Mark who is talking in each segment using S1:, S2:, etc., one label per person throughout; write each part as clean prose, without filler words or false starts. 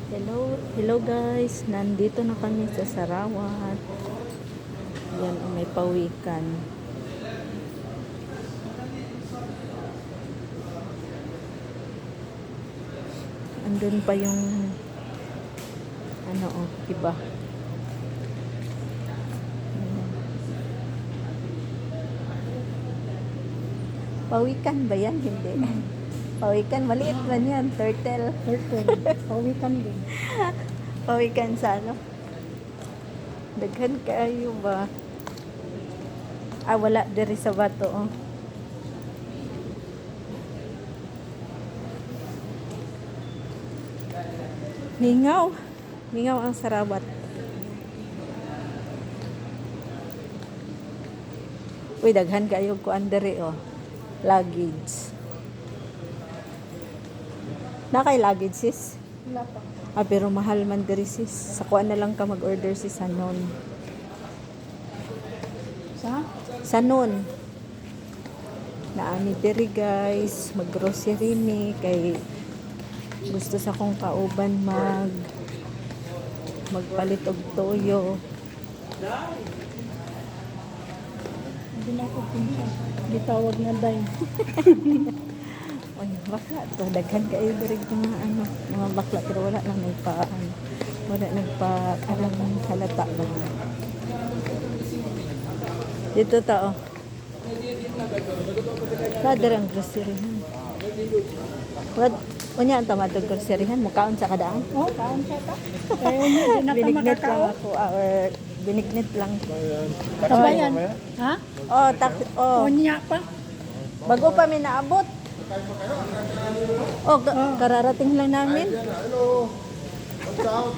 S1: Hello guys, nandito na kami sa Sarawat. Yan, may pawikan. Andun pa yung iba. Pawikan ba yan? Hindi. Pawikan, maliit man yan. Turtle.
S2: Pawikan din.
S1: Pawikan sa ano? Daghan kayo ba? Wala diri sa bato, oh. Mingaw. Mingaw ang Sarawat. Uy, daghan kayo kuan diri, oh. Luggage. Nakay luggage, sis?
S2: Wala pa.
S1: Pero mahal man diri, sis. Sa kuan na lang ka mag-order, sis, sa noon. Sa noon. Naani diri, guys. Mag-grocery ni. Kay gusto sa kong kauban magpalit og toyo.
S2: Hindi na ako pinsa. Gitawag na day.
S1: Oy, bakla to. Daghan kayo diri mga mga bakla. Pero wala lang wala nagpa-karang halata ba. Dito tao. Kada ang grocery. Unya ang tamatog groceryhan mo kaon sa kadaan?
S2: Oh, kaon siya ta. Kaya hindi na ka
S1: Binignit lang
S2: makakaon.
S1: ako or binignit lang.
S2: Kabayan. Ha? Unya pa.
S1: Bago pa mi naabot. Kararating lang namin.
S3: Hello. What's out?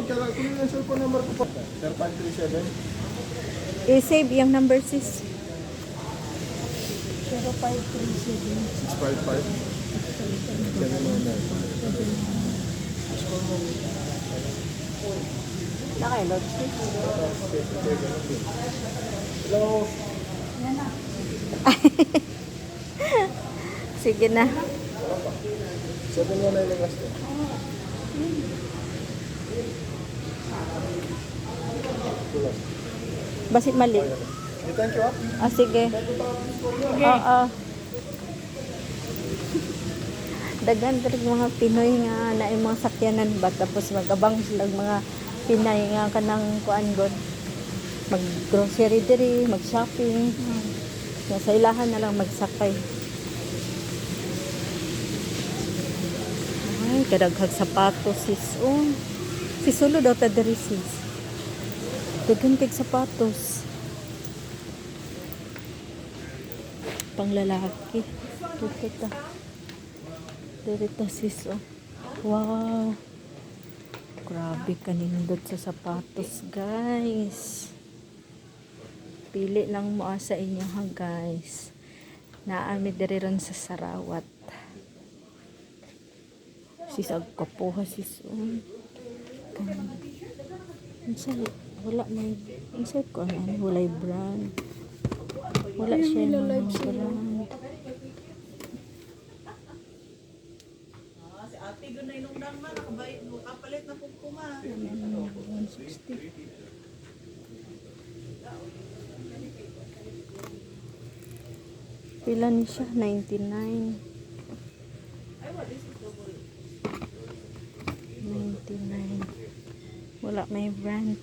S3: Kaya kunin yung cellphone number ko pa. 0537
S1: I-save yung number, sis.
S2: 0537.
S3: 655
S1: Nakailog, sis.
S3: Hello.
S1: Sige na.
S3: 719 lang last.
S1: Basit mali.
S3: Thank you.
S1: Sige. Oo. Daghan diri mga Pinoy nga na mga sakyanan ba tapos magabang sila mga Pinay nga kanang kuan god. Mag-grocery diri, mag-shopping. Sa ilahan na lang magsakay. Ay, kadaghag sapatos, sis. Oh. Sisulo daw ta diri, sis. Daghan kay sapatos. Panglalaki. Dito ta. Dito sis, oh. Wow. Grabe kanindot sa sapatos, guys. Pili lang mo sa inyo, ha, guys. Naami diri ron sa Sarawat. Sis, agkapuha, sis, oh. Wala may insay ko walay brand. Wala siya ng brand.
S4: Si ate doon na inundang man, nakapalit na po kuma.
S1: 160. Pila ni siya? 99. 99. Wala may brand.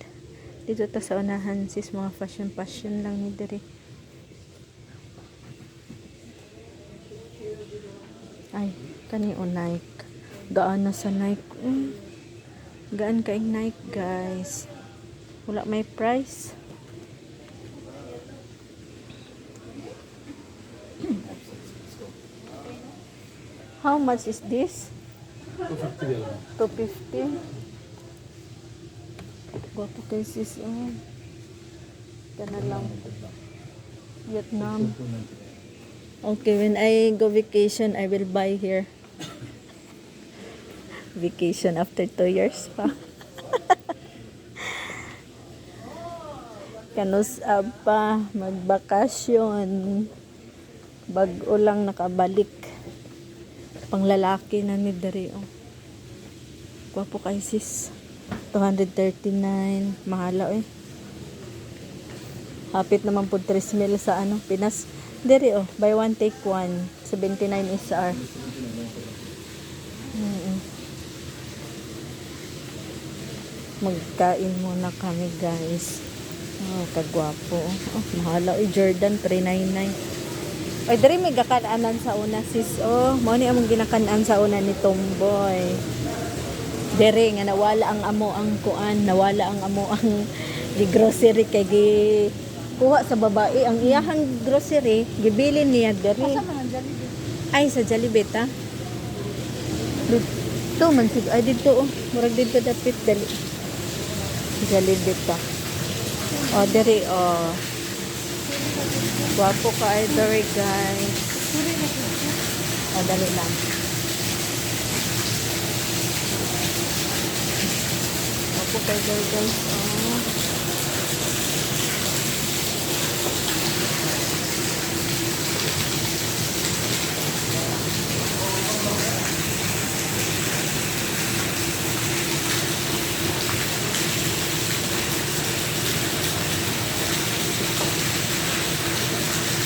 S1: Dito ta sa unahan, sis, mga fashion lang ni diri. Ay, kani o Nike. Gaan na sa Nike. Gaan kaing Nike, guys. Wala may price. How much is this? 250. Gwapo kay sis. Kana lang. Vietnam. Okay, when I go vacation, I will buy here. Vacation after 2 years pa. Kanus pa magbakasyon. Bag-o lang nakabalik. Panglalaki na ni diri, oh. Gwapo kay sis. 239. Mahala eh. Hapit naman po 3 mil sa ano, Pinas. Dere oh, buy one take one. 79 SR. Magkain muna kami guys. Oh, kagwapo. Oh, mahala eh. Jordan 399. Oy, dere may gakanaanan sa una sis. Oh, mao ni among ginakanaan sa una ni Tomboy. Dere nga nawala ang amo ang kuan, nawala ang amo ang di grocery kay gi kuha sa babae ang iyahang grocery gibilin niya dere.
S2: Asa man ang Jollibee?
S1: Ay sa Jollibee ta. Dito man sig ay dito oh, murag dito dapit dali. Jollibee ta. Oh, dere oh. Gwapo ka ay dere guys. Oh, dali lang. Gwapo ka ay dere guys.